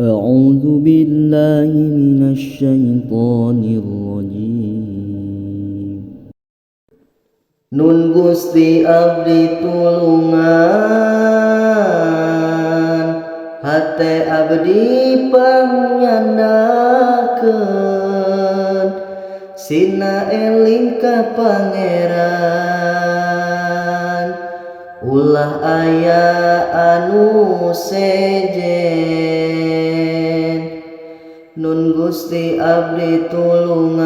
أعوذ بالله من الشيطان الرجيم. Nun Gusti abdi tulungan, hate abdi pangyandakeun, sina eling ka Pangeran, ulah aya anu sejen. Nun Gusti abdi tulungan,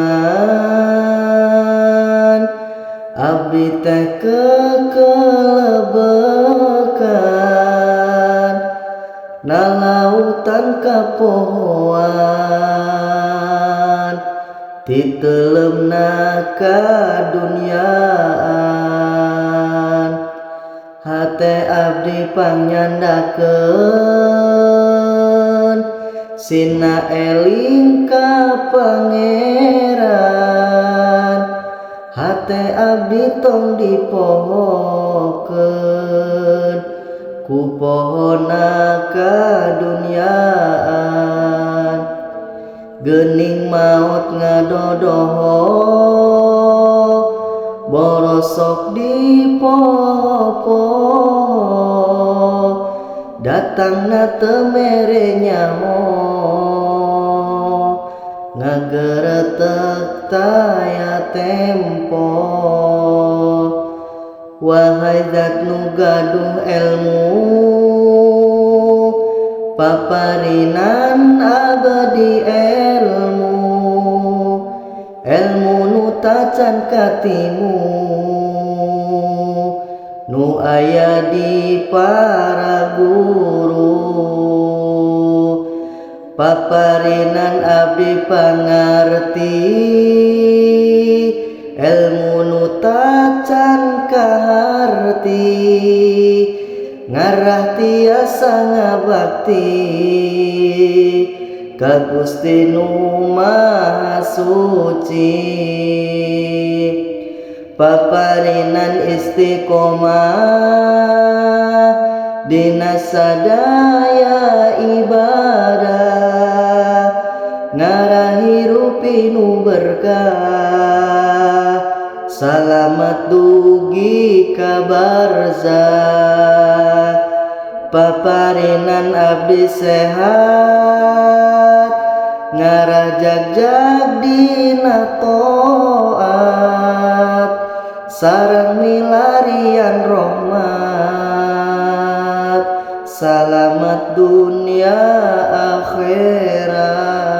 abdi teh kekelebekan, nalautan kapohoan, titelemna kadunyaan, hate abdi pangyandakeun, sina eling ka Pangeran, hate abdi tong dipohokeun, ku pohona kadunyaan. Geuning maot ngadodoho, borosok di poho-poho, datangna teu mere nyaho, ngageretek taya tempo. Wahai zat nu gaduh elmu, paparinan abdi elmu, elmu nu tacan katimu, nu aya di para guru. Paparinan abdi pangarti, elmu nu tacan kaharti, ngarah tiasa ngabakti ka Gusti nu Maha Suci. Paparinan istiqomah dina sadaya ibadah, ngarahirupi nu berkah, salamat dugi ka barzah. Paparinan abdi sehat, ngarajag-jag dina taat, sareng milarian rahmat, salamat dunia akhirat.